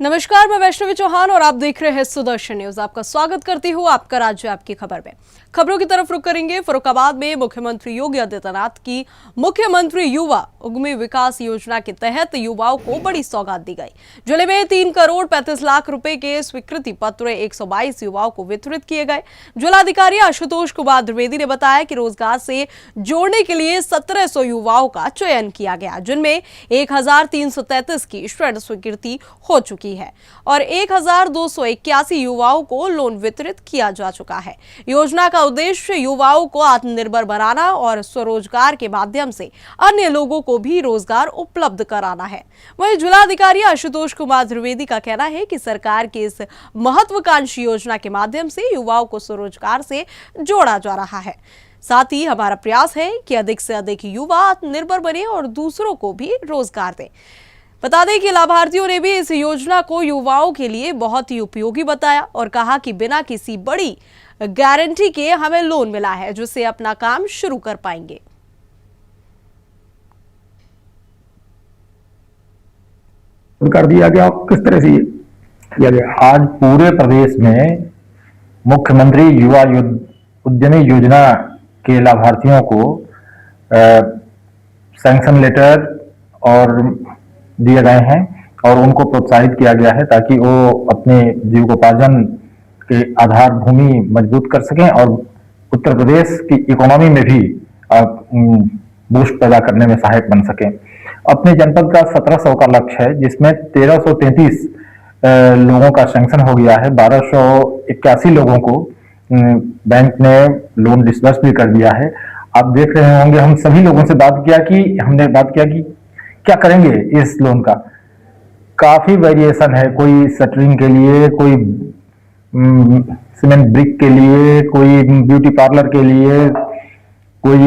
नमस्कार, मैं वैष्णवी चौहान और आप देख रहे हैं सुदर्शन न्यूज। आपका स्वागत करती हूँ आपका राज्य आपकी खबर में। खबरों की तरफ रुख करेंगे। फर्रुखाबाद में मुख्यमंत्री योगी आदित्यनाथ की मुख्यमंत्री युवा उद्यमी विकास योजना के तहत युवाओं को बड़ी सौगात दी गई। जिले में 3 करोड़ 35 लाख रुपए के स्वीकृति पत्र 122 युवाओं को वितरित किए गए। जिलाधिकारी आशुतोष कुमार द्विवेदी ने बताया कि रोजगार से जोड़ने के लिए 1700 युवाओं का चयन किया गया, जिनमें 1333 की ऋण स्वीकृति हो चुकी है और 1281 युवाओं को लोन वितरित किया जा चुका है। योजना का उद्देश्य युवाओं को आत्मनिर्भर बनाना और स्वरोजगार के माध्यम से अन्य लोगों को भी रोजगार उपलब्ध कराना है। वहीं जिलाधिकारी आशुतोष कुमार द्विवेदी का कहना है कि सरकार की इस महत्वाकांक्षी योजना के माध्यम से युवाओं को स्वरोजगार से जोड़ा जा रहा है। साथ ही हमारा प्रयास है कि अधिक से अधिक युवा आत्मनिर्भर बने और दूसरों को भी रोजगार दें। बता दें कि लाभार्थियों ने भी इस योजना को युवाओं के लिए बहुत ही उपयोगी बताया और कहा कि बिना किसी बड़ी गारंटी के हमें लोन मिला है, जिससे अपना काम शुरू कर पाएंगे। कर दिया गया, किस तरह से किया गया? आज पूरे प्रदेश में मुख्यमंत्री युवा उद्यमी योजना के लाभार्थियों को सैंक्शन लेटर और दिए गए हैं और उनको प्रोत्साहित किया गया है ताकि वो अपने जीविकोपार्जन के आधार भूमि मजबूत कर सकें और उत्तर प्रदेश की इकोनॉमी में भी बूस्ट पैदा करने में सहायक बन सकें। अपने जनपद का 1700 का लक्ष्य है, जिसमें 1333 लोगों का सैंक्शन हो गया है। 1281 लोगों को बैंक ने लोन डिसबर्स भी कर दिया है। आप देख रहे होंगे, हम सभी लोगों से हमने बात किया कि क्या करेंगे इस लोन का। काफी वेरिएशन है, कोई शटरिंग के लिए, कोई सीमेंट ब्रिक के लिए, कोई ब्यूटी पार्लर के लिए, कोई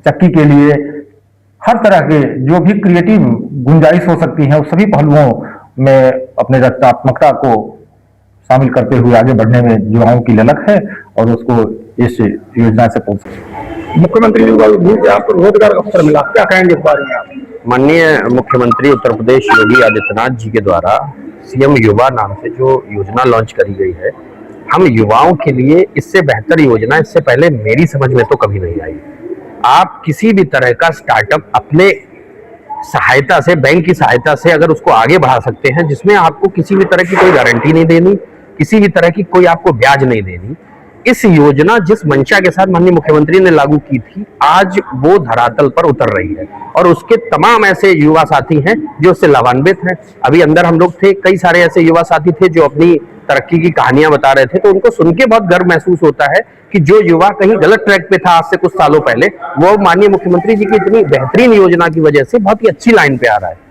चक्की के लिए, हर तरह के जो भी क्रिएटिव गुंजाइश हो सकती है उस सभी पहलुओं में अपने रचनात्मकता को शामिल करते हुए आगे बढ़ने में युवाओं की ललक है और उसको इस योजना से पहुंच सके। मुख्यमंत्री रोजगार अवसर मिला, क्या कहेंगे इस बारे में आप? माननीय मुख्यमंत्री उत्तर प्रदेश योगी आदित्यनाथ जी के द्वारा सीएम युवा नाम से जो योजना लॉन्च करी गई है, हम युवाओं के लिए इससे बेहतर योजना इससे पहले मेरी समझ में तो कभी नहीं आई। आप किसी भी तरह का स्टार्टअप अपने सहायता से, बैंक की सहायता से अगर उसको आगे बढ़ा सकते हैं, जिसमें आपको किसी भी तरह की कोई गारंटी नहीं देनी, किसी भी तरह की कोई आपको ब्याज नहीं देनी, इस योजना जिस मंशा के साथ माननीय मुख्यमंत्री ने लागू की थी, आज वो धरातल पर उतर रही है और उसके तमाम ऐसे युवा साथी हैं जो उससे लाभान्वित हैं। अभी अंदर हम लोग थे, कई सारे ऐसे युवा साथी थे जो अपनी तरक्की की कहानियां बता रहे थे, तो उनको सुन के बहुत गर्व महसूस होता है कि जो युवा कहीं गलत ट्रैक पे था आज से कुछ सालों पहले, वो माननीय मुख्यमंत्री जी की इतनी बेहतरीन योजना की वजह से बहुत ही अच्छी लाइन पे आ रहा है।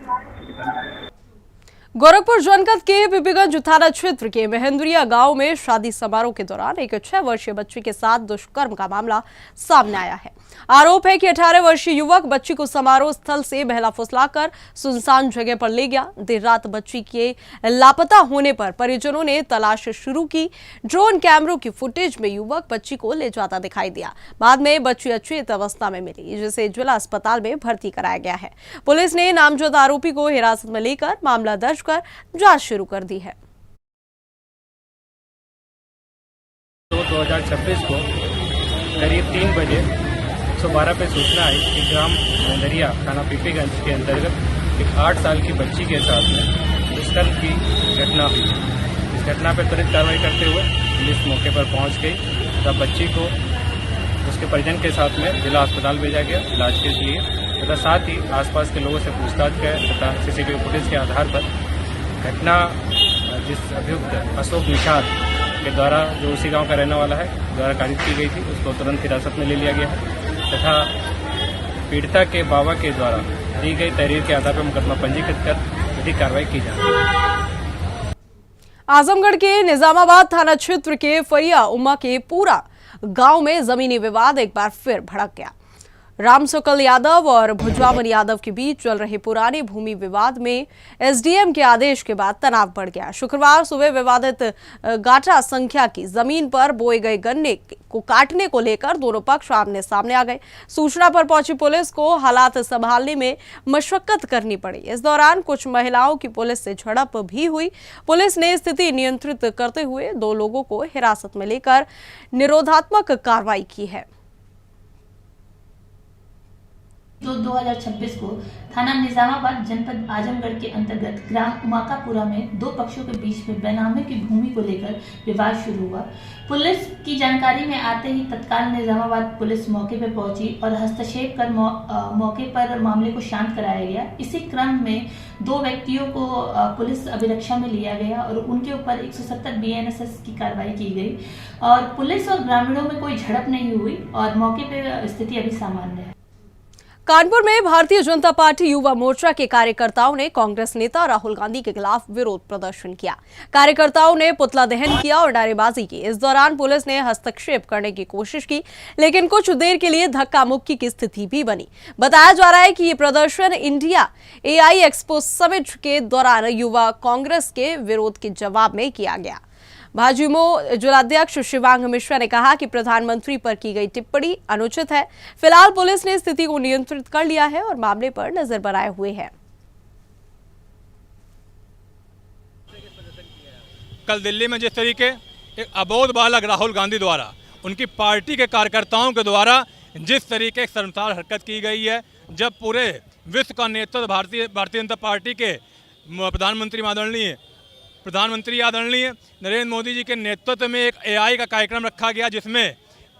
गोरखपुर जनपद के बीबीगंज थाना क्षेत्र के महेंद्रिया गांव में शादी समारोह के दौरान एक 6 वर्षीय बच्ची के साथ दुष्कर्म का मामला सामने आया है। आरोप है कि 18 वर्षीय युवक बच्ची को समारोह स्थल से बहला फुसलाकर सुनसान जगह पर ले गया। देर रात बच्ची के लापता होने पर परिजनों ने तलाश शुरू की। ड्रोन कैमरों की फुटेज में युवक बच्ची को ले जाता दिखाई दिया। बाद में बच्ची अचेत अवस्था में मिली, जिसे जिला अस्पताल में भर्ती कराया गया है। पुलिस ने नामजद आरोपी को हिरासत में लेकर मामला दर्ज कर जांच शुरू कर दी है। 2026 को करीब 3 बजे 112 पे सूचना आई कि ग्राम महेंद्रिया थाना बीबीगंज के अंतर्गत एक 8 साल की बच्ची के साथ में दुष्कर्म की घटना हुई। इस घटना पर त्वरित कार्रवाई करते हुए पुलिस मौके पर पहुंच गई तथा बच्ची को उसके परिजन के साथ में जिला अस्पताल भेजा गया इलाज के लिए तथा साथ ही आसपास के लोगों से पूछताछ कर तथा सीसीटीवी फुटेज के आधार पर घटना जिस अभियुक्त अशोक निषाद के द्वारा, जो उसी गांव का रहने वाला है, द्वारा कारित की गई थी, उसको तुरंत हिरासत में ले लिया गया है तथा पीड़िता के बाबा के द्वारा दी गई तहरीर के आधार पर मुकदमा पंजीकृत कर विधिक कार्रवाई की जा रही है। आजमगढ़ के निजामाबाद थाना क्षेत्र के फरिया उम्मा के पूरा गांव में जमीनी विवाद एक बार फिर भड़क गया। राम सकल यादव और भुजवामन यादव के बीच चल रहे पुराने भूमि विवाद में एसडीएम के आदेश के बाद तनाव बढ़ गया। शुक्रवार सुबह विवादित गाटा संख्या की जमीन पर बोए गए गन्ने को काटने को लेकर दोनों पक्ष आमने सामने आ गए। सूचना पर पहुंची पुलिस को हालात संभालने में मशक्कत करनी पड़ी। इस दौरान कुछ महिलाओं की पुलिस से झड़प भी हुई। पुलिस ने स्थिति नियंत्रित करते हुए 2 लोगों को हिरासत में लेकर निरोधात्मक कार्रवाई की है। 2026 को थाना निजामाबाद जनपद आजमगढ़ के अंतर्गत ग्राम उमाकापुरा में 2 पक्षों के बीच में बेनामे की भूमि को लेकर विवाद शुरू हुआ। पुलिस की जानकारी में आते ही तत्काल निजामाबाद पुलिस मौके पर पहुंची और हस्तक्षेप कर मौके पर मामले को शांत कराया गया। इसी क्रम में 2 व्यक्तियों को पुलिस अभिरक्षा में लिया गया और उनके ऊपर 170 BNSS की कार्रवाई की गई और पुलिस और ग्रामीणों में कोई झड़प नहीं हुई और मौके पर स्थिति अभी सामान्य है। कानपुर में भारतीय जनता पार्टी युवा मोर्चा के कार्यकर्ताओं ने कांग्रेस नेता राहुल गांधी के खिलाफ विरोध प्रदर्शन किया। कार्यकर्ताओं ने पुतला दहन किया और नारेबाजी की। इस दौरान पुलिस ने हस्तक्षेप करने की कोशिश की, लेकिन कुछ देर के लिए धक्का मुक्की की स्थिति भी बनी। बताया जा रहा है कि ये प्रदर्शन इंडिया AI एक्सपो समिट के दौरान युवा कांग्रेस के विरोध के जवाब में किया गया। भाजयुमो जिलाध्यक्ष शिवांग मिश्रा ने कहा कि प्रधानमंत्री पर की गई टिप्पणी अनुचित है। फिलहाल पुलिस ने स्थिति को नियंत्रित कर लिया है और मामले पर नजर बनाए हुए है। कल दिल्ली में जिस तरीके एक अबोध बालक राहुल गांधी द्वारा उनकी पार्टी के कार्यकर्ताओं के द्वारा जिस तरीके की शर्मसार हरकत की गई है, जब पूरे विश्व का नेतृत्व भारतीय जनता पार्टी के प्रधानमंत्री आदरणीय नरेंद्र मोदी जी के नेतृत्व में एक AI का कार्यक्रम रखा गया, जिसमें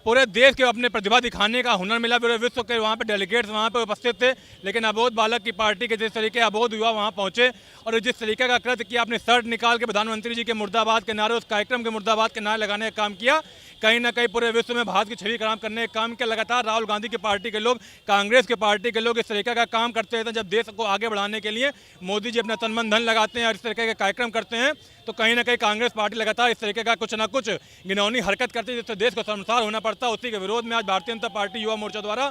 पूरे देश के अपने प्रतिभा दिखाने का हुनर मिला। पूरे विश्व के वहाँ पे डेलीगेट्स वहाँ पे उपस्थित थे, लेकिन अबोध बालक की पार्टी के जिस तरीके अबोध युवा वहाँ पहुँचे और जिस तरीके का कृत्य किया, अपने शर्ट निकाल के प्रधानमंत्री जी के मुर्दाबाद के नारे, उस कार्यक्रम के मुर्दाबाद के नारे लगाने का काम किया। कहीं ना कहीं पूरे विश्व में भारत की छवि खराब करने का काम किया। लगातार राहुल गांधी की पार्टी के लोग, कांग्रेस की पार्टी के लोग इस तरीके का काम करते रहते हैं। जब देश को आगे बढ़ाने के लिए मोदी जी अपना तन मन धन लगाते हैं और इस तरीके के कार्यक्रम करते हैं, तो कहीं ना कहीं कांग्रेस पार्टी लगातार इस तरीके का कुछ ना कुछ घिनौनी हरकत करती है, जिससे देश को शर्मसार होना पड़ता है। उसी के विरोध में आज भारतीय जनता पार्टी युवा मोर्चा द्वारा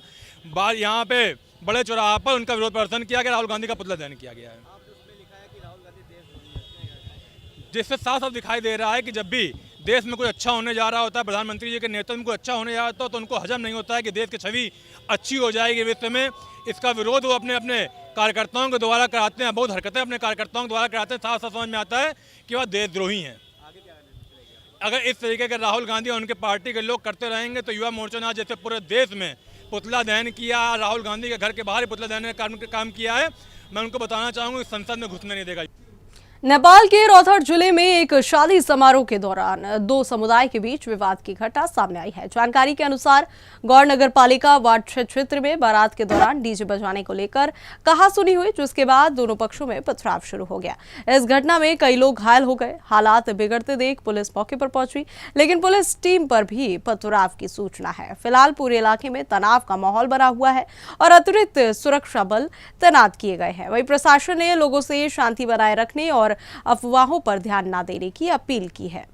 यहाँ पे बड़े चौराहा पर उनका विरोध प्रदर्शन किया गया। राहुल गांधी का पुतला दहन किया गया है, जिससे साफ साफ दिखाई दे रहा है कि जब भी देश में कुछ अच्छा होने जा रहा होता है, प्रधानमंत्री जी के नेतृत्व में कुछ अच्छा होने जा रहा होता है, तो उनको हजम नहीं होता है कि देश की छवि अच्छी हो जाएगी विश्व में। इसका विरोध वो अपने अपने कार्यकर्ताओं के द्वारा कराते हैं, बहुत हरकतें अपने कार्यकर्ताओं के द्वारा कराते हैं। साफ साफ समझ में आता है कि वह देशद्रोही हैं। अगर इस तरीके के राहुल गांधी और उनके पार्टी के लोग करते रहेंगे तो युवा मोर्चा ने आज जैसे पूरे देश में पुतला दहन किया, राहुल गांधी के घर के बाहर ही पुतला दहन का काम किया है, मैं उनको बताना चाहूँगा कि संसद में घुसने नहीं देगा। नेपाल के रौतहट जिले में एक शादी समारोह के दौरान 2 समुदाय के बीच विवाद की घटना सामने आई है। जानकारी के अनुसार गौड़ नगर पालिका वार्ड 6 क्षेत्र में बारात के दौरान डीजे बजाने को लेकर कहासुनी हुई, जिसके बाद दोनों पक्षों में पथराव शुरू हो गया। इस घटना में कई लोग घायल हो गए। हालात बिगड़ते देख पुलिस मौके पर पहुंची, लेकिन पुलिस टीम पर भी पथराव की सूचना है। फिलहाल पूरे इलाके में तनाव का माहौल बना हुआ है और अतिरिक्त सुरक्षा बल तैनात किए गए हैं। वहीं प्रशासन ने लोगों से शांति बनाए रखने और अफवाहों पर ध्यान न देने की अपील की है।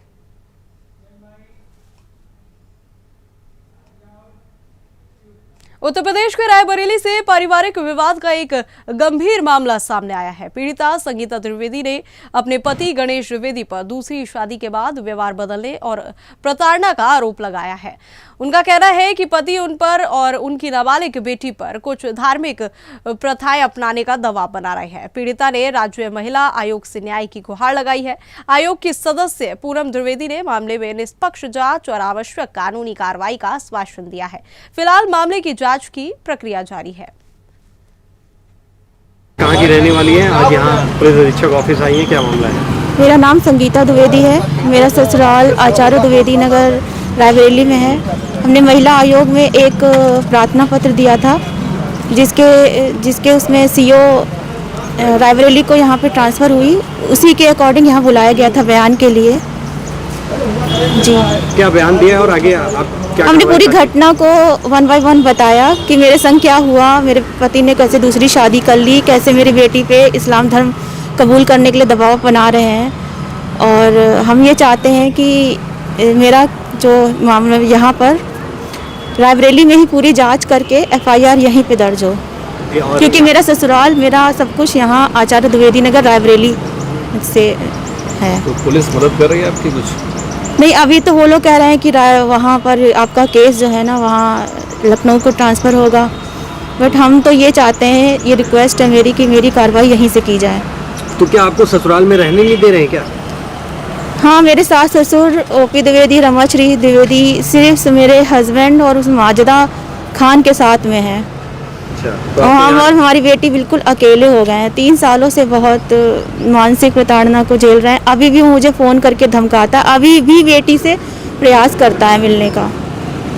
उत्तर प्रदेश के रायबरेली से पारिवारिक विवाद का एक गंभीर मामला सामने आया है। पीड़िता संगीता त्रिवेदी ने अपने पति गणेश त्रिवेदी पर दूसरी शादी के बाद व्यवहार बदलने और प्रताड़ना का आरोप लगाया है। उनका कहना है कि पति उन पर और उनकी नाबालिग बेटी पर कुछ धार्मिक प्रथाएं अपनाने का दबाव बना रहे हैं। पीड़िता ने राज्य महिला आयोग से न्याय की गुहार लगाई है। आयोग की सदस्य पूनम द्विवेदी ने मामले में निष्पक्ष जांच और आवश्यक कानूनी कार्रवाई का आश्वासन दिया है। फिलहाल मामले की जांच की प्रक्रिया जारी है। कहाँ की रहने वाली है? आज यहाँ पुलिस अधीक्षक ऑफिस आई है, क्या मामला है? मेरा नाम संगीता द्विवेदी है। मेरा ससुराल आचार्य द्विवेदी नगर रायबरेली में है। हमने महिला आयोग में एक प्रार्थना पत्र दिया था, जिसके उसमें सीओ रायबरेली को यहाँ पे ट्रांसफ़र हुई, उसी के अकॉर्डिंग यहाँ बुलाया गया था बयान के लिए। जी, क्या बयान दिया और आगे आप क्या? हमने पूरी घटना को 1 बाय 1 बताया कि मेरे संग क्या हुआ, मेरे पति ने कैसे दूसरी शादी कर ली, कैसे मेरी बेटी पे इस्लाम धर्म कबूल करने के लिए दबाव बना रहे हैं, और हम ये चाहते हैं कि मेरा जो मामला यहाँ पर रायबरेली में ही पूरी जांच करके FIR यहीं पे दर्ज हो, क्योंकि मेरा ससुराल, मेरा सब कुछ यहाँ आचार्य द्विवेदी नगर रायबरेली से है। तो पुलिस मदद कर रही है आपकी कुछ? नहीं, अभी तो वो लोग कह रहे हैं कि वहाँ पर आपका केस जो है ना वहाँ लखनऊ को ट्रांसफ़र होगा, बट हम तो ये चाहते हैं, ये रिक्वेस्ट है मेरी कि मेरी कार्रवाई यहीं से की जाए। तो क्या आपको ससुराल में रहने नहीं दे रहे हैं क्या? हाँ, मेरे सास ससुर OP द्विवेदी, रमाश्री द्विवेदी सिर्फ मेरे हस्बैंड और उस माजिदा खान के साथ में है। अच्छा, तो और हम और हमारी बेटी बिल्कुल अकेले हो गए हैं। 3 सालों से बहुत मानसिक प्रताड़ना को झेल रहे हैं। अभी भी वो मुझे फ़ोन करके धमकाता है, अभी भी बेटी से प्रयास करता है मिलने का।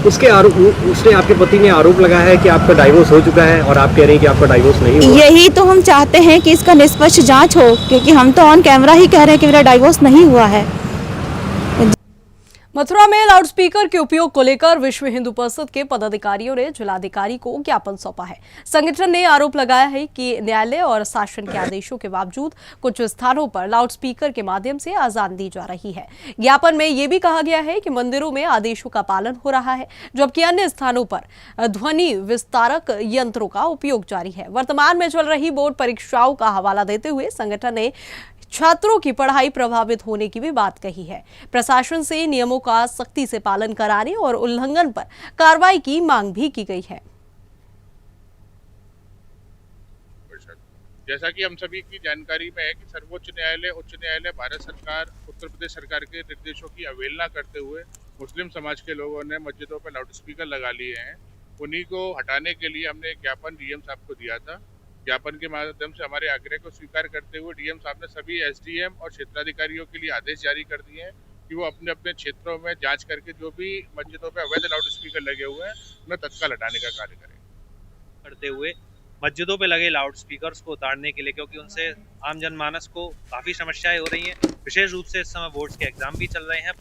उसने आपके पति ने आरोप लगाया है कि आपका डाइवोर्स हो चुका है और आप कह रहे हैं कि आपका डाइवोर्स नहीं हुआ। यही तो हम चाहते हैं कि इसका निष्पक्ष जांच हो, क्योंकि हम तो ऑन कैमरा ही कह रहे हैं कि मेरा डाइवोर्स नहीं हुआ है। मथुरा में लाउडस्पीकर के उपयोग को लेकर विश्व हिंदू परिषद के पदाधिकारियों ने जिलाधिकारी को ज्ञापन सौंपा है। संगठन ने आरोप लगाया है कि न्यायालय और शासन के आदेशों के बावजूद कुछ स्थानों पर लाउडस्पीकर के माध्यम से अजान दी जा रही है। ज्ञापन में यह भी कहा गया है कि मंदिरों में आदेशों का पालन हो रहा है, जबकि अन्य स्थानों पर ध्वनि विस्तारक यंत्रों का उपयोग जारी है। वर्तमान में चल रही बोर्ड परीक्षाओं का हवाला देते हुए संगठन ने छात्रों की पढ़ाई प्रभावित होने की भी बात कही है। प्रशासन से नियमों का सख्ती से पालन कराने और उल्लंघन पर कार्रवाई की मांग भी की गई है। जैसा कि हम सभी की जानकारी में है कि सर्वोच्च न्यायालय, उच्च न्यायालय, भारत सरकार, उत्तर प्रदेश सरकार के निर्देशों की अवहेलना करते हुए मुस्लिम समाज के लोगों ने मस्जिदों पर लाउडस्पीकर लगा लिए हैं। उन्हीं को हटाने के लिए हमने एक ज्ञापन डीएम साहब को दिया था। ज्ञापन के माध्यम से हमारे आग्रह को स्वीकार करते हुए डीएम साहब ने सभी एसडीएम और क्षेत्राधिकारियों के लिए आदेश जारी कर दिए हैं कि वो अपने अपने क्षेत्रों में जांच करके जो भी मस्जिदों पर अवैध लाउडस्पीकर लगे हुए हैं उन्हें तत्काल हटाने का कार्य करें। करते हुए मस्जिदों पे लगे लाउडस्पीकर्स को उतारने के लिए, क्योंकि उनसे आम जनमानस को काफ़ी समस्याएं हो रही हैं। विशेष रूप से इस समय बोर्ड्स के एग्जाम भी चल रहे हैं,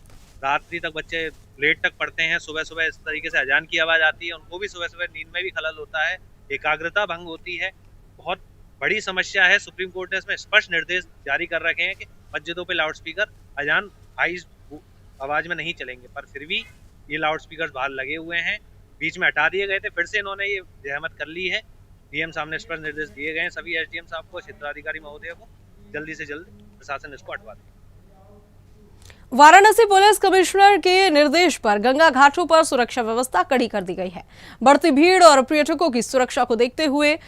रात्रि तक बच्चे लेट तक पढ़ते हैं, सुबह सुबह इस तरीके से अजान की आवाज़ आती है, उनको भी सुबह सुबह नींद में भी खलल होता है, एकाग्रता भंग होती है। बहुत बड़ी समस्या है। सुप्रीम कोर्ट ने इसमें स्पष्ट निर्देश जारी कर रखे हैं कि मस्जिदों पे लाउडस्पीकर अजान हाई आवाज़ में नहीं चलेंगे, पर फिर भी ये लाउडस्पीकर बाहर लगे हुए हैं। बीच में हटा दिए गए थे, फिर से इन्होंने ये जहमत कर ली है। डीएम साहब ने स्पष्ट निर्देश दिए गए हैं सभी एसडीएम साहब को, क्षेत्राधिकारी महोदय को, जल्दी से जल्द प्रशासन इसको हटवा दे। वाराणसी पुलिस कमिश्नर के निर्देश पर गंगा घाटों पर सुरक्षा व्यवस्था कड़ी कर दी गई है। बढ़ती भीड़ और पर्यटकों की सुरक्षा को देखते हुए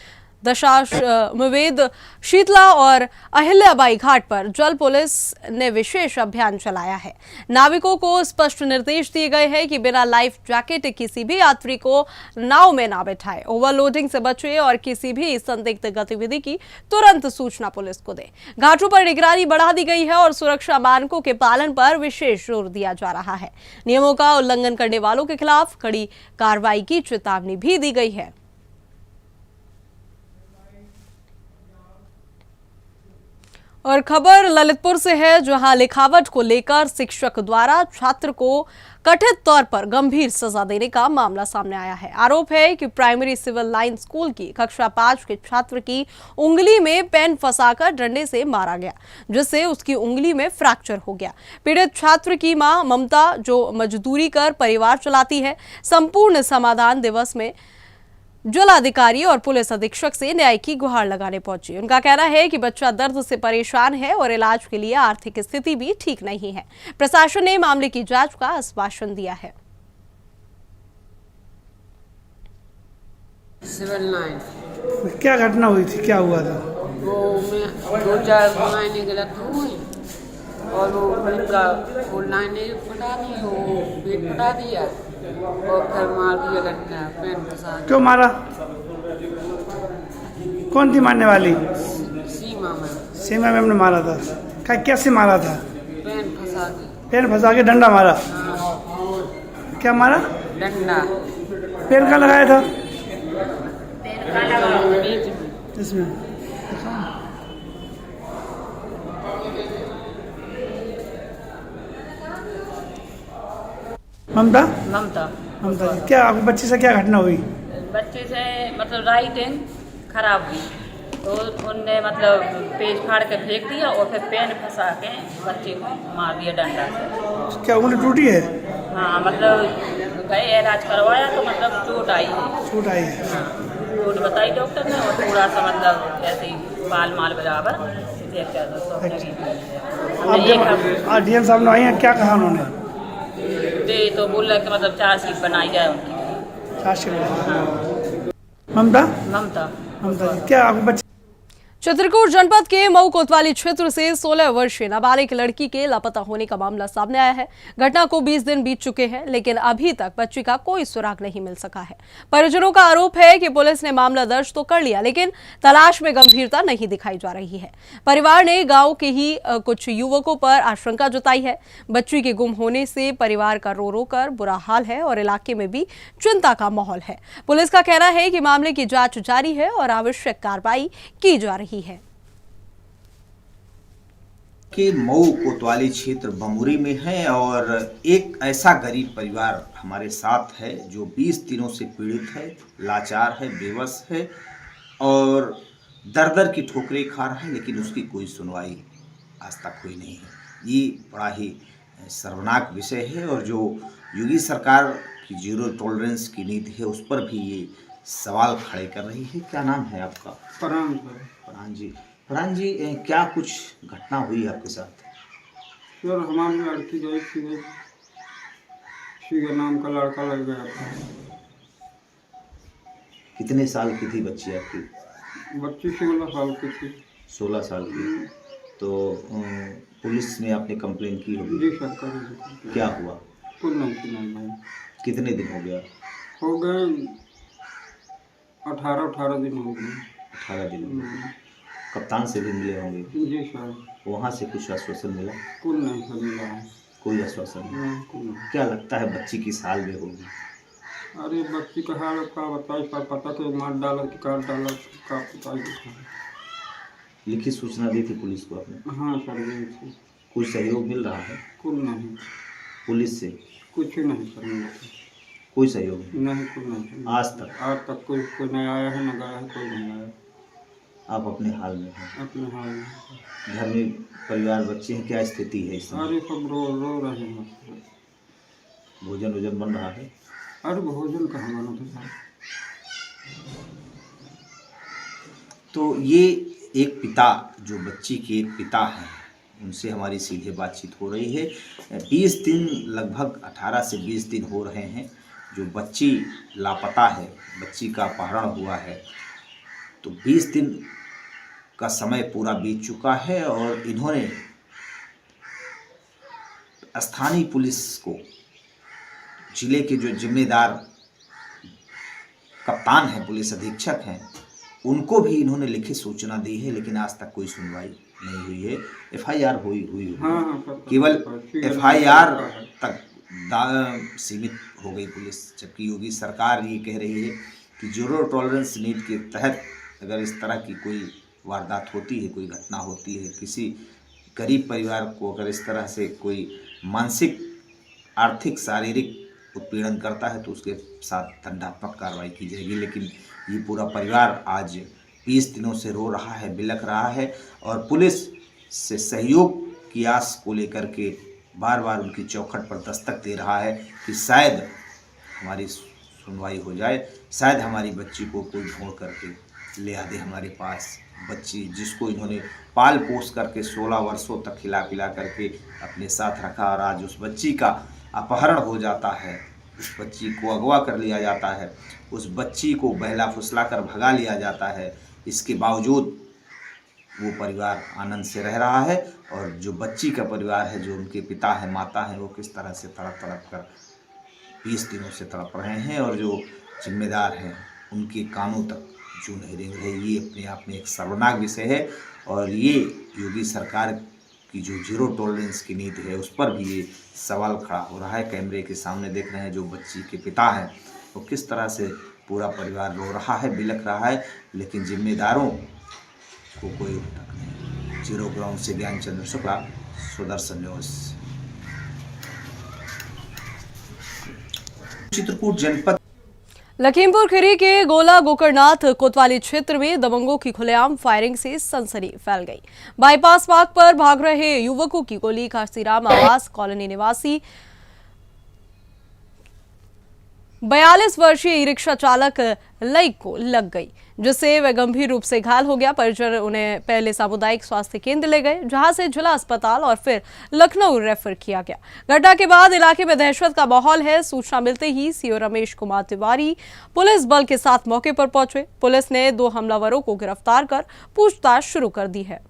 दशाश्वमेध, शीतला और अहिल्याबाई घाट पर जल पुलिस ने विशेष अभियान चलाया है। नाविकों को स्पष्ट निर्देश दिए गए हैं कि बिना लाइफ जैकेट किसी भी यात्री को नाव में ना बैठाएं, ओवरलोडिंग से बचे और किसी भी संदिग्ध गतिविधि की तुरंत सूचना पुलिस को दे। घाटों पर निगरानी बढ़ा दी गई है और सुरक्षा मानकों के पालन पर विशेष जोर दिया जा रहा है। नियमों का उल्लंघन करने वालों के खिलाफ कड़ी कार्रवाई की चेतावनी भी दी गई है। और खबर ललितपुर से है, जहां लिखावट को लेकर शिक्षक द्वारा छात्र को कथित तौर पर गंभीर सजा देने का मामला सामने आया है। आरोप है कि प्राइमरी सिविल लाइन स्कूल की कक्षा 5 के छात्र की उंगली में पेन फंसाकर डंडे से मारा गया, जिससे उसकी उंगली में फ्रैक्चर हो गया। पीड़ित छात्र की मां ममता, जो मजदूरी कर परिवार चलाती है, संपूर्ण समाधान दिवस में जिलाधिकारी और पुलिस अधीक्षक से न्याय की गुहार लगाने पहुंची। उनका कहना है कि बच्चा दर्द से परेशान है और इलाज के लिए आर्थिक स्थिति भी ठीक नहीं है। प्रशासन ने मामले की जांच का आश्वासन दिया है। सिविल लाइन क्या घटना हुई थी, क्या हुआ था? वो मैं 2-4 लाइनें गलत हुई और वो उनका वो लाइनें फटा दी, वो पेट फटा दिया और फिर मार दिया डंडा, पेन फंसा। क्यों मारा? कौन थी मारने वाली? सीमा मैम। सीमा मैम ने मारा था। कैसे मारा था? पेन फंसा के। पेन फंसा के डंडा मारा? हाँ। क्या मारा? डंडा। पेन का लगाया था? पेन का लगा बीच में। इसमें ममता? ममता क्या आपके बच्चे से क्या घटना हुई? बच्चे से मतलब राइटिंग खराब हुई तो उनने मतलब पेज फाड़ के फेंक दिया और फिर पेन फंसा के बच्चे को मार दिया डंडा से। क्या उंगली टूटी है? हाँ, मतलब गए इलाज करवाया तो मतलब चोट आई है। छूट आई है। चोट बताई डॉक्टर ने और थोड़ा सा मतलब ऐसे ही बाल माल बराबर आप जब डीएम साहब ने आई हैं, क्या कहा उन्होंने? तो बोल रहे कि मतलब 4 सीट बनाई जाए उनकी। 4 सीट। ममता जी, क्या आपके बच्चे? चित्रकूट जनपद के मऊ कोतवाली क्षेत्र से 16 वर्षीय नाबालिग लड़की के लापता होने का मामला सामने आया है। घटना को 20 दिन बीत चुके हैं, लेकिन अभी तक बच्ची का कोई सुराग नहीं मिल सका है। परिजनों का आरोप है कि पुलिस ने मामला दर्ज तो कर लिया, लेकिन तलाश में गंभीरता नहीं दिखाई जा रही है। परिवार ने गांव के ही कुछ युवकों पर आशंका जताई है। बच्ची के गुम होने से परिवार का रो रो कर बुरा हाल है और इलाके में भी चिंता का माहौल है। पुलिस का कहना है कि मामले की जांच जारी है और आवश्यक कार्रवाई की जा रही है। कि मऊ कोतवाली क्षेत्र बमुरी में है और एक ऐसा गरीब परिवार हमारे साथ है जो 20 दिनों से पीड़ित है, लाचार है, बेबस है और दर दर की ठोकरें खा रहा है, लेकिन उसकी कोई सुनवाई आज तक हुई नहीं है। ये बड़ा ही शर्मनाक विषय है और जो योगी सरकार की जीरो टॉलरेंस की नीति है उस पर भी ये सवाल खड़े कर रही है। क्या नाम है आपका? फरहान जी। फरहान जी, क्या कुछ घटना हुई आपके साथ? सर, हमारी लड़की गई थी, शिगर नाम का लड़का लग गया था। कितने साल की थी बच्ची आपकी? बच्ची 16 साल की थी। 16 साल की। तो पुलिस ने आपने कंप्लेन की होगी? जी सर, कर। क्या हुआ? कुछ नहीं भाई। कितने दिन हो गया? हो गए 18 दिन हो गए। 18 दिन। कप्तान से भी मिले होंगे? जी सर। वहाँ से कुछ आश्वासन मिला? कुछ नहीं सर मिला है। कोई आश्वासन नहीं? क्या लगता है बच्ची किस हाल में होगी? अरे बच्ची का हाल का बताइए सर, पता तो मार डाला कि काट डाला का बताइए। लिखित सूचना दी थी पुलिस को आपने? हाँ सर, दी थी। कुछ सहयोग मिल रहा है? कुछ नहीं। पुलिस से? कुछ नहीं सर मिला। कोई सहयोग नहीं? कुछ नहीं। आज तक कोई नहीं आया है, न गया है, कोई नहीं आया। आप अपने हाल में हैं? अपने हाल में। घर में परिवार बच्चे हैं, क्या स्थिति है इस समय? अरे सब रो रहे हैं। भोजन बन रहा है? अरे भोजन कहाँ बना था? तो ये एक पिता, जो बच्ची के एक पिता हैं, उनसे हमारी सीधे बातचीत हो रही है। 20 दिन, लगभग 18 से 20 दिन हो रहे हैं जो बच्ची लापता है, बच्ची का अपहरण हुआ है। तो 20 दिन का समय पूरा बीत चुका है और इन्होंने स्थानीय पुलिस को, जिले के जो जिम्मेदार कप्तान हैं, पुलिस अधीक्षक हैं, उनको भी इन्होंने लिखित सूचना दी है, लेकिन आज तक कोई सुनवाई नहीं हुई है। FIR हुई हाँ, केवल FIR तक सीमित हो गई पुलिस, जबकि योगी सरकार ये कह रही है कि जीरो टॉलरेंस नीति के तहत अगर इस तरह की कोई वारदात होती है, कोई घटना होती है, किसी गरीब परिवार को अगर इस तरह से कोई मानसिक, आर्थिक, शारीरिक उत्पीड़न करता है तो उसके साथ दंडात्मक कार्रवाई की जाएगी। लेकिन ये पूरा परिवार आज 20 दिनों से रो रहा है, बिलख रहा है और पुलिस से सहयोग की आस को लेकर के बार बार उनकी चौखट पर दस्तक दे रहा है कि शायद हमारी सुनवाई हो जाए, शायद हमारी बच्ची को कोई ढूंढ करके ले आ दे हमारे पास। बच्ची जिसको इन्होंने पाल पोस करके 16 वर्षों तक खिला पिला करके अपने साथ रखा और आज उस बच्ची का अपहरण हो जाता है, उस बच्ची को अगवा कर लिया जाता है, उस बच्ची को बहला फुसला कर भगा लिया जाता है। इसके बावजूद वो परिवार आनंद से रह रहा है और जो बच्ची का परिवार है, जो उनके पिता है, माता है, वो किस तरह से तड़प कर 20 दिनों से तड़प रहे हैं और जो जिम्मेदार हैं उनके कानों तक जू नहीं रेंग रहे। ये अपने आप में एक शर्मनाक विषय है और ये योगी सरकार की जो जीरो टॉलरेंस की नीति है उस पर भी ये सवाल खड़ा हो रहा है। कैमरे के सामने देख रहे हैं जो बच्ची के पिता हैं वो किस तरह से पूरा परिवार रो रहा है, बिलख रहा है, लेकिन जिम्मेदारों को कोई उठक नहीं। जीरो ग्राउंड से ज्ञानचंद्र शुक्ला, सुदर्शन न्यूज़। चित्रकूट जनपद लखीमपुर खीरी के गोला गोकरनाथ कोतवाली क्षेत्र में दबंगों की खुलेआम फायरिंग से सनसनी फैल गई। बाईपास मार्ग पर भाग रहे युवकों की गोली काशीराम आवास कॉलोनी निवासी 42 वर्षीय ई रिक्शा चालक लई को लग गई, जिससे वह गंभीर रूप से घायल हो गया। परिजन उन्हें पहले सामुदायिक स्वास्थ्य केंद्र ले गए, जहां से जिला अस्पताल और फिर लखनऊ रेफर किया गया। घटना के बाद इलाके में दहशत का माहौल है। सूचना मिलते ही सीओ रमेश कुमार तिवारी पुलिस बल के साथ मौके पर पहुंचे। पुलिस ने 2 हमलावरों को गिरफ्तार कर पूछताछ शुरू कर दी है।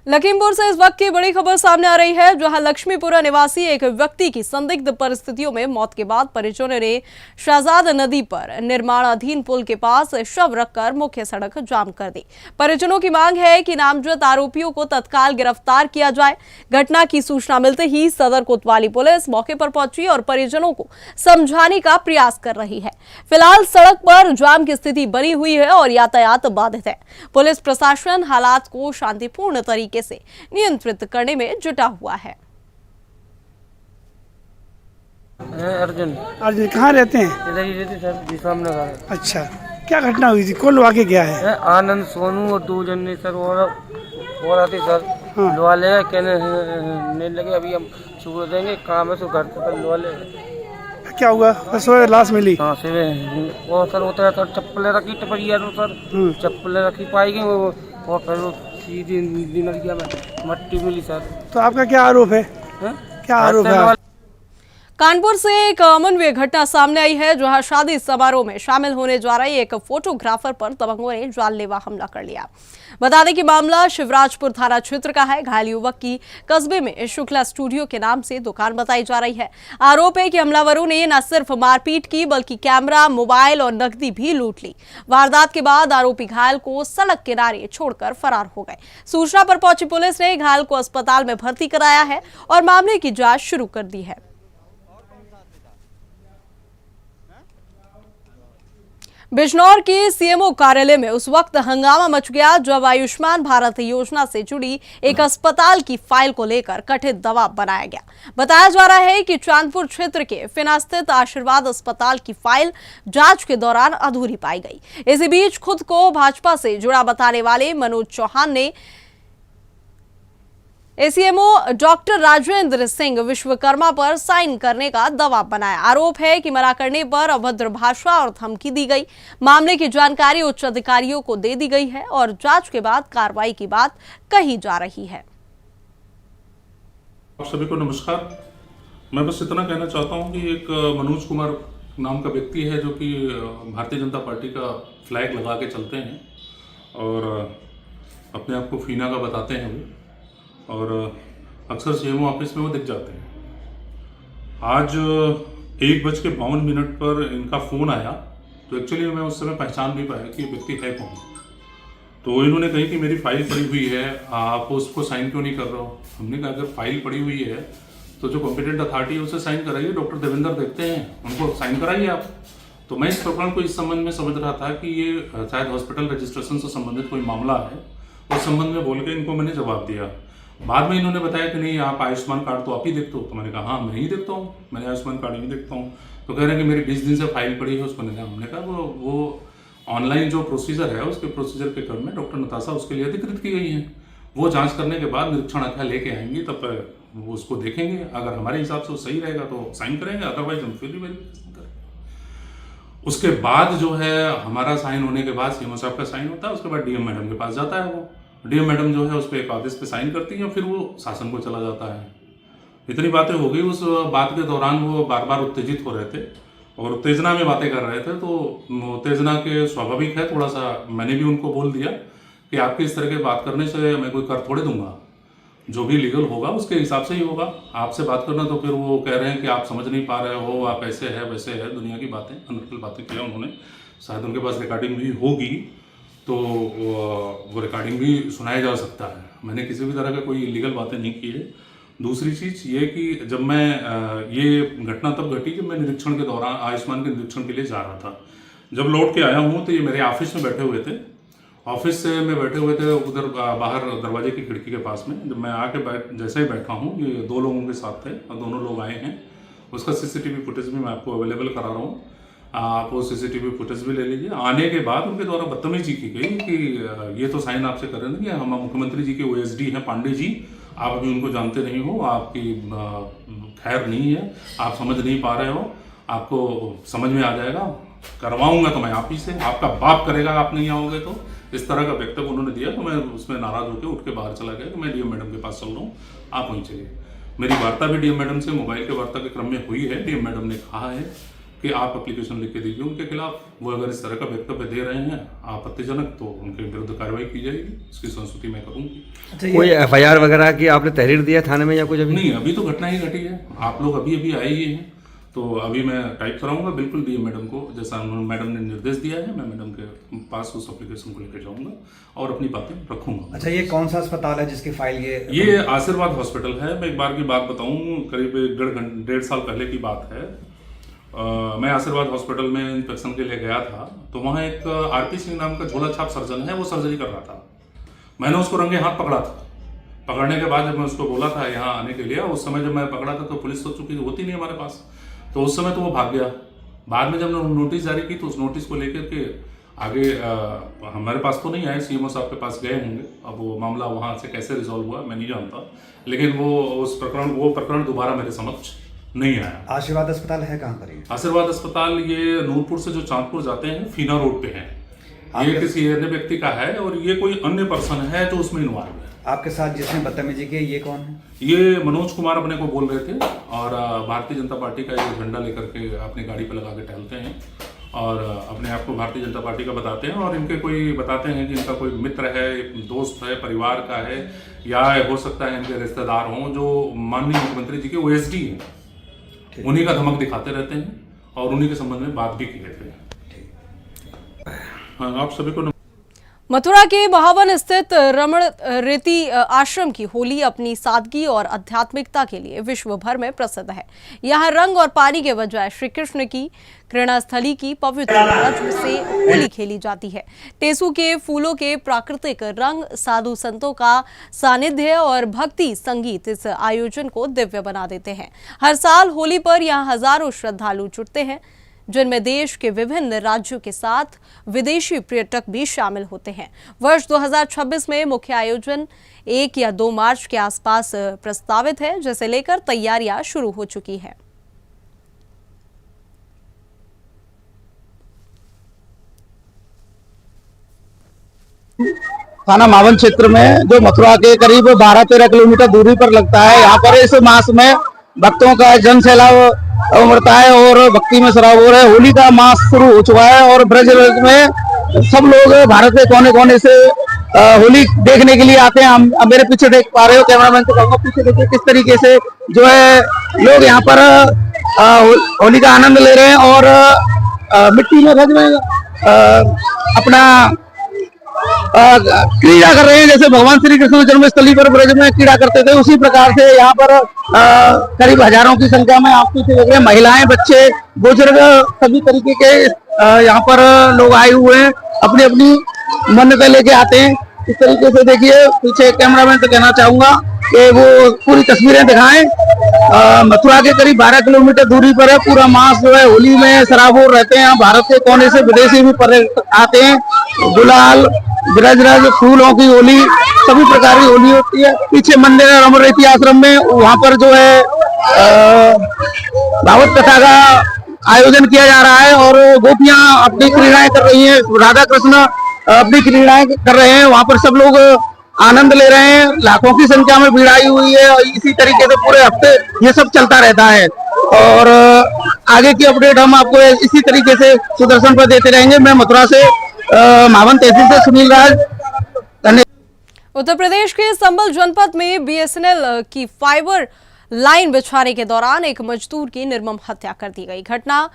लखीमपुर से इस वक्त की बड़ी खबर सामने आ रही है, जहां लक्ष्मीपुरा निवासी एक व्यक्ति की संदिग्ध परिस्थितियों में मौत के बाद परिजनों ने शहजाद नदी पर निर्माणाधीन पुल के पास शव रखकर मुख्य सड़क जाम कर दी। परिजनों की मांग है कि नामजद आरोपियों को तत्काल गिरफ्तार किया जाए। घटना की सूचना मिलते ही सदर कोतवाली पुलिस मौके पर पहुंची और परिजनों को समझाने का प्रयास कर रही है। फिलहाल सड़क पर जाम की स्थिति बनी हुई है और यातायात बाधित है। पुलिस प्रशासन हालात को शांतिपूर्ण तरीके से नियंत्रित करने में जुटा हुआ है। अर्जुन कहाँ रहते हैं? इधर ही रहते सर, जी सामने घर है। अच्छा, क्या घटना हुई थी? कौन लोग आगे गया है? आनंद, सोनू और 2 जन ने सर और आते सर। हाँ। लोहा लेगा कहने लगे अभी हम छोड़ देंगे, काम है तो घर से लोहा ले। क्या हुआ? सुबह लाश मिली? हाँ सुबह वो सर उतरा सर, चप्पलें रखी टपरिया तो सर, चप्पलें रखी पाई गई वो, और फिर वो सीधी नदिया में मट्टी मिली सर। तो आपका क्या आरोप है? क्या आरोप है? कानपुर से एक अमानवीय घटना सामने आई है, जहां शादी समारोह में शामिल होने जा रहे एक फोटोग्राफर पर दबंगों ने जानलेवा हमला कर लिया। बता दें कि मामला शिवराजपुर थाना क्षेत्र का है। घायल युवक की कस्बे में शुक्ला स्टूडियो के नाम से दुकान बताई जा रही है। आरोप है कि हमलावरों ने न सिर्फ मारपीट की, बल्कि कैमरा, मोबाइल और नकदी भी लूट ली। वारदात के बाद आरोपी घायल को सड़क किनारे छोड़कर फरार हो गए। सूचना पर पहुंची पुलिस ने घायल को अस्पताल में भर्ती कराया है और मामले की जांच शुरू कर दी है। बिजनौर के सीएमओ कार्यालय में उस वक्त हंगामा मच गया जब आयुष्मान भारत योजना से जुड़ी एक अस्पताल की फाइल को लेकर कथित दबाव बनाया गया। बताया जा रहा है कि चांदपुर क्षेत्र के फिना स्थित आशीर्वाद अस्पताल की फाइल जांच के दौरान अधूरी पाई गई। इसी बीच खुद को भाजपा से जुड़ा बताने वाले मनोज चौहान ने एसीएमओ डॉक्टर राजेंद्र सिंह विश्वकर्मा पर साइन करने का दबाव बनाया। आरोप है कि मना करने पर अभद्र भाषा और धमकी दी गई। मामले की जानकारी उच्च अधिकारियों को दे दी गई है और जांच के बाद कार्रवाई की बात कही जा रही है। आप सभी को नमस्कार। मैं बस इतना कहना चाहता हूं कि एक मनोज कुमार नाम का व्यक्ति है जो कि भारतीय जनता पार्टी का फ्लैग लगा के चलते हैं और अपने आप को फीना का बताते हैं वो, और अक्सर सीएमओ ऑफिस में वो दिख जाते हैं। आज 1:52 पर इनका फ़ोन आया, तो एक्चुअली मैं उस समय पहचान नहीं पाया कि ये व्यक्ति है कौन। तो इन्होंने कही कि मेरी फाइल पड़ी हुई है, आप उसको साइन क्यों नहीं कर रहे हो। हमने कहा अगर फाइल पड़ी हुई है तो जो कॉम्पिटेंट अथॉरिटी है उसे साइन कराइए, डॉक्टर देवेंद्र देखते हैं, उनको साइन कराइए आप। तो मैं इस प्रकरण को इस संबंध में समझ रहा था कि ये शायद हॉस्पिटल रजिस्ट्रेशन से संबंधित कोई मामला है, उस संबंध में बोल के इनको मैंने जवाब दिया। बाद में इन्होंने बताया कि नहीं आप आयुष्मान कार्ड तो आप ही देखते हो। तो मैंने कहा हाँ मैं ही देखता हूँ, मैंने आयुष्मान कार्ड ही देखता हूँ। तो कह रहे हैं कि मेरी 20 दिन से फाइल पड़ी है उसको नहीं। हमने कहा वो ऑनलाइन जो प्रोसीजर है उसके प्रोसीजर के क्रम में डॉक्टर नताशा उसके लिए अधिकृत की गई है। वो जांच करने के बाद निरीक्षण आख्या लेके आएंगी, तब वो उसको देखेंगे। अगर हमारे हिसाब से वो सही रहेगा तो साइन करेंगे, अदरवाइज हम फिर भी वेरिफिकेशन करेंगे। उसके बाद जो है हमारा साइन होने के बाद सीएमओ साहब का साइन होता है, उसके बाद डीएम मैडम के पास जाता है। वो डीएम मैडम जो है उस पर एक आदेश पे साइन करती है, फिर वो शासन को चला जाता है। इतनी बातें हो गई। उस बात के दौरान वो बार बार उत्तेजित हो रहे थे और उत्तेजना में बातें कर रहे थे। तो उत्तेजना के स्वाभाविक है थोड़ा सा, मैंने भी उनको बोल दिया कि आपके इस तरह के बात करने से मैं कोई कर थोड़े दूंगा, जो भी लीगल होगा उसके हिसाब से ही होगा। आपसे बात करना तो फिर वो कह रहे हैं कि आप समझ नहीं पा रहे हो, आप ऐसे है वैसे है, दुनिया की बातें अनर्गल बातें किया उन्होंने। शायद उनके पास रिकॉर्डिंग भी होगी तो वो रिकॉर्डिंग भी सुनाया जा सकता है। मैंने किसी भी तरह का कोई इलीगल बातें नहीं की है। दूसरी चीज़ ये कि जब मैं ये घटना तब घटी जब मैं निरीक्षण के दौरान आयुष्मान के निरीक्षण के लिए जा रहा था। जब लौट के आया हूँ तो ये मेरे ऑफिस में बैठे हुए थे। ऑफिस से में बैठे हुए थे उधर बाहर दरवाजे की खिड़की के पास में। जब मैं आके जैसे ही बैठा हूँ ये 2 लोगों के साथ थे और दोनों लोग आए हैं। उसका सीसीटीवी फुटेज भी मैं आपको अवेलेबल करा रहा हूँ, आप वो सीसीटीवी फुटेज भी ले लीजिए। आने के बाद उनके द्वारा बदतमीजी की गई कि ये तो साइन आपसे कर रहे हैं कि हम मुख्यमंत्री जी के ओएसडी हैं पांडे जी, आप अभी उनको जानते नहीं हो, आपकी खैर नहीं है, आप समझ नहीं पा रहे हो, आपको समझ में आ जाएगा, करवाऊंगा तो मैं आप ही से, आपका बाप करेगा आप नहीं आओगे तो। इस तरह का वक्तव्य उन्होंने दिया तो मैं उसमें नाराज होकर उठ के बाहर चला गया कि मैं डीएम मैडम के पास चल रहा हूँ, आप वहीं चलिए। मेरी वार्ता भी डीएम मैडम से मोबाइल के वार्ता के क्रम में हुई है। डीएम मैडम ने कहा है कि आप एप्लीकेशन लिख के दीजिए उनके खिलाफ, वो अगर इस तरह का वक्तव्य दे रहे हैं आपत्तिजनक तो उनके विरुद्ध कार्रवाई की जाएगी, इसकी संस्तुति मैं करूंगी। कोई एफआईआर वगैरह की आपने तहरीर दिया थाने में या कुछ? अभी नहीं, अभी तो घटना ही घटी है, आप लोग अभी आए ही हैं, तो अभी मैं टाइप कराऊंगा बिल्कुल डीएम मैडम को, जैसा मैडम ने निर्देश दिया है, मैं मैडम के पास उस एप्लीकेशन को लेकर जाऊंगा और अपनी बातें रखूंगा। अच्छा, ये कौन सा अस्पताल है जिसकी फाइल ये आशीर्वाद हॉस्पिटल है। मैं एक बार की बात बताऊं, करीब 1.5 साल पहले की बात है। मैं आशीर्वाद हॉस्पिटल में इंस्पेक्शन के लिए गया था, तो वहाँ एक आरपी सिंह नाम का झोला छाप सर्जन है, वो सर्जरी कर रहा था। मैंने उसको रंगे हाथ पकड़ा था। पकड़ने के बाद जब मैं उसको बोला था यहाँ आने के लिए, उस समय जब मैं पकड़ा था तो पुलिस तो चूंकि होती नहीं हमारे पास, तो उस समय तो वो भाग गया। बाद में जब मैंने नोटिस जारी की तो उस नोटिस को लेकर के आगे हमारे पास तो नहीं आए, सीएमओ साहब के पास गए होंगे। अब वो मामला वहाँ से कैसे रिजॉल्व हुआ मैं नहीं जानता, लेकिन वो प्रकरण दोबारा मेरे समक्ष नहीं आया। आशीर्वाद अस्पताल है कहाँ पर? आशीर्वाद अस्पताल ये नूरपुर से जो चांदपुर जाते हैं फीना रोड पे है। ये किसी अन्य व्यक्ति का है और ये कोई अन्य पर्सन है जो उसमें इन्वॉल्व है। आपके साथ जिसने बदतमीजी की ये कौन है? ये मनोज कुमार अपने को बोल रहे थे और भारतीय जनता पार्टी का एक झंडा लेकर के अपनी गाड़ी पे लगा के टहलते हैं और अपने आप को भारतीय जनता पार्टी का बताते हैं और इनके कोई बताते हैं कि इनका कोई मित्र है, दोस्त है, परिवार का है, या हो सकता है इनके रिश्तेदार हों जो माननीय मुख्यमंत्री जी के ओएसडी हैं। उन्हीं का धमक दिखाते रहते हैं और उन्हीं के संबंध में बात भी की रहते हैं। हाँ, आप सभी को मथुरा के महावन स्थित रमण रेती आश्रम की होली अपनी सादगी और आध्यात्मिकता के लिए विश्व भर में प्रसिद्ध है। यहाँ रंग और पानी के बजाय श्री कृष्ण की क्रीड़ास्थली की पवित्र रज्म से होली खेली जाती है। टेसू के फूलों के प्राकृतिक रंग, साधु संतों का सानिध्य और भक्ति संगीत इस आयोजन को दिव्य बना देते हैं। हर साल होली पर यहाँ हजारों श्रद्धालु जुटते हैं, जिनमें देश के विभिन्न राज्यों के साथ विदेशी पर्यटक भी शामिल होते हैं। वर्ष 2026 में मुख्य आयोजन 1 या 2 मार्च के आसपास प्रस्तावित है, जिसे लेकर तैयारियां शुरू हो चुकी हैं। थाना मावन क्षेत्र में जो मथुरा के करीब 12-13 किलोमीटर दूरी पर लगता है, यहाँ पर इस मास में भक्तों का जन सैलाब उमड़ता है और भक्ति में सराबोर है। होली का मास शुरू हो चुका है और ब्रज में सब लोग भारत के कोने कोने से होली देखने के लिए आते हैं। हम मेरे पीछे देख पा रहे हो, कैमरामैन को कहूंगा पीछे देखिए किस तरीके से जो है लोग यहाँ पर होली का आनंद ले रहे हैं और मिट्टी में रज में अपना क्रीड़ा कर रहे हैं। जैसे भगवान श्री कृष्ण जन्मस्थली पर ब्रज में क्रीड़ा करते थे, उसी प्रकार से यहाँ पर करीब हजारों की संख्या में आप पीछे देख रहे हैं, महिलाएं, बच्चे, बुजुर्ग, सभी तरीके के यहाँ पर लोग आए हुए हैं, अपनी अपनी मन्नतें लेके आते हैं। इस तरीके से देखिए पीछे कैमरामैन से कहना चाहूंगा कि वो पूरी तस्वीरें दिखाएं। मथुरा के करीब 12 किलोमीटर दूरी पर है। पूरा मास जो है होली में सराबोर रहते हैं। भारत के कोने से विदेशी भी पर्यटक आते हैं। गुलाल, ब्रज फूलों की होली, सभी प्रकार की होली होती है। पीछे मंदिर है रमण रेती आश्रम में, वहाँ पर जो है भागवत कथा का आयोजन किया जा रहा है और गोपियां अपनी क्रीड़ाएं कर रही हैं, राधा कृष्ण अपनी क्रीड़ाएं कर रहे हैं। वहाँ पर सब लोग आनंद ले रहे हैं। लाखों की संख्या में भीड़ आई हुई है और इसी तरीके से पूरे हफ्ते ये सब चलता रहता है और आगे की अपडेट हम आपको इसी तरीके से सुदर्शन पर देते रहेंगे। मैं मथुरा से मावन तहसील से सुनील राज। उत्तर प्रदेश के संबल जनपद में बीएसएनएल की फाइबर लाइन बिछाने के दौरान एक मजदूर की निर्मम हत्या कर दी गई। घटना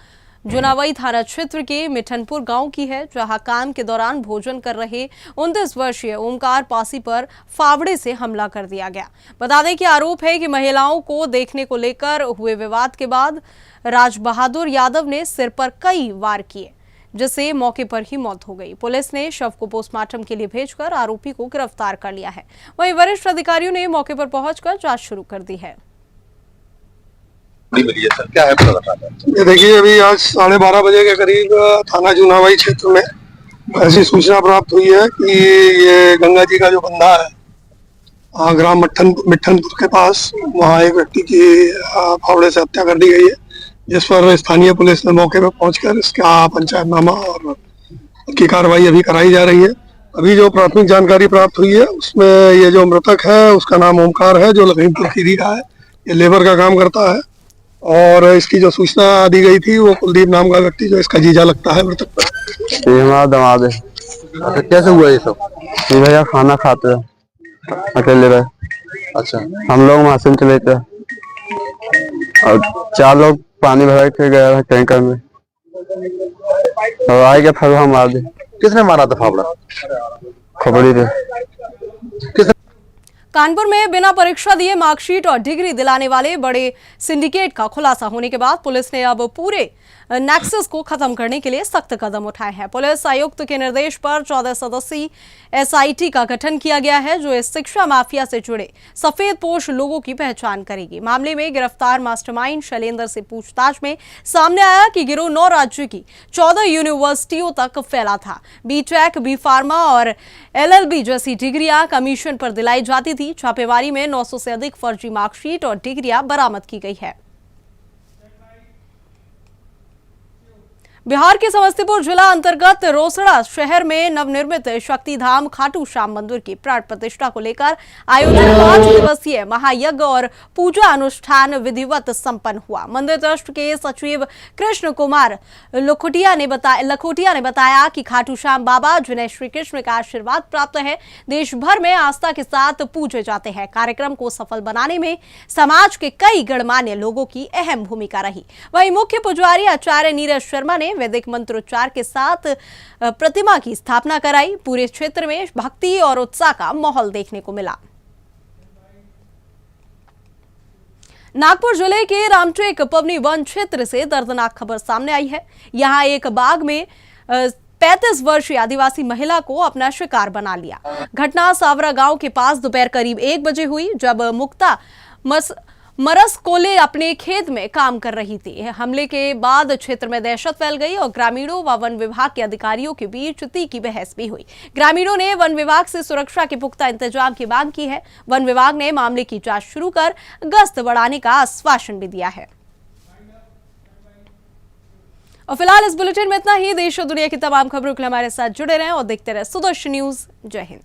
जुनावई थाना क्षेत्र के मिठनपुर गांव की है, जहां काम के दौरान भोजन कर रहे 29 वर्षीय ओमकार पासी पर फावड़े से हमला कर दिया गया। बता दें कि आरोप है कि महिलाओं को देखने को लेकर हुए विवाद के बाद राज बहादुर यादव ने सिर पर कई वार किए, जिससे मौके पर ही मौत हो गई। पुलिस ने शव को पोस्टमार्टम के लिए भेजकर आरोपी को गिरफ्तार कर लिया है। वहीं वरिष्ठ अधिकारियों ने मौके पर पहुंचकर जांच शुरू कर दी है। क्या है ये देखिए, अभी आज 12:30 बजे के करीब थाना जुनावाई क्षेत्र में ऐसी सूचना प्राप्त हुई है कि ये गंगा जी का जो बंधा है ग्राम मिट्ठनपुर के पास, वहाँ एक व्यक्ति की फावड़े से हत्या कर दी गई है, जिस पर स्थानीय पुलिस ने मौके पर पहुंचकर इसका पंचायतनामा और की कार्रवाई अभी कराई जा रही है। अभी जो प्राथमिक जानकारी प्राप्त हुई है उसमें ये जो मृतक है उसका नाम ओमकार है, जो लखीमपुर खीरी का है, ये लेबर का काम करता है। और इसकी जो सूचना दी गई थी वो कुलदीप नाम का व्यक्ति जो इसका जीजा लगता है मृतक पर। ये हमारा दामाद है। अच्छा, कैसे हुआ ये सब? ये भैया खाना खाते हैं अकेले रहे। अच्छा, हम लोग वहाँ से चले थे और 4 लोग पानी भरा के गया है टैंकर में और आए के फिर हम मार दे। किसने मारा था फावड़ा? खबड़ी थे। कानपुर में बिना परीक्षा दिए मार्कशीट और डिग्री दिलाने वाले बड़े सिंडिकेट का खुलासा होने के बाद पुलिस ने अब पूरे नेक्सस को खत्म करने के लिए सख्त कदम उठाए हैं। पुलिस आयुक्त के निर्देश पर 14 सदस्यीय एसआईटी का गठन किया गया है, जो इस शिक्षा माफिया से जुड़े सफेदपोश लोगों की पहचान करेगी। मामले में गिरफ्तार मास्टरमाइंड शैलेंद्र से पूछताछ में सामने आया कि गिरोह 9 राज्य की 14 यूनिवर्सिटियों तक फैला था। बीटेक, बी फार्मा और LLB जैसी डिग्रियां कमीशन पर दिलाई जाती थी। छापेमारी में 900 से अधिक फर्जी मार्कशीट और डिग्रियां बरामद की गई है। बिहार के समस्तीपुर जिला अंतर्गत रोसड़ा शहर में नवनिर्मित शक्तिधाम खाटू श्याम मंदिर की प्राण प्रतिष्ठा को लेकर आयोजित 5 दिवसीय महायज्ञ और पूजा अनुष्ठान विधिवत संपन्न हुआ। मंदिर ट्रस्ट के सचिव कृष्ण कुमार लखोटिया ने बताया कि खाटू श्याम बाबा, जिन्हें श्री कृष्ण का आशीर्वाद प्राप्त है, देश भर में आस्था के साथ पूजे जाते हैं। कार्यक्रम को सफल बनाने में समाज के कई गणमान्य लोगों की अहम भूमिका रही। वहीं मुख्य पुजारी आचार्य नीरज शर्मा ने वैदिक मंत्रोच्चार के साथ प्रतिमा की स्थापना कराई। पूरे क्षेत्र में भक्ति और उत्साह का माहौल देखने को मिला। नागपुर जिले के रामटेक पवनी वन क्षेत्र से दर्दनाक खबर सामने आई है। यहां एक बाघ में 35 वर्षीय आदिवासी महिला को अपना शिकार बना लिया। घटना सावरा गांव के पास दोपहर करीब 1 बजे हुई, जब मुक्ता मरस कोले अपने खेत में काम कर रही थी। हमले के बाद क्षेत्र में दहशत फैल गई और ग्रामीणों व वन विभाग के अधिकारियों के बीच तीखी बहस भी हुई। ग्रामीणों ने वन विभाग से सुरक्षा के पुख्ता इंतजाम की मांग की है। वन विभाग ने मामले की जांच शुरू कर गश्त बढ़ाने का आश्वासन भी दिया है। और फिलहाल इस बुलेटिन में इतना ही। देश और दुनिया की तमाम खबरों के लिए हमारे साथ जुड़े रहें और देखते रहे सुदर्शन न्यूज। जय हिंद।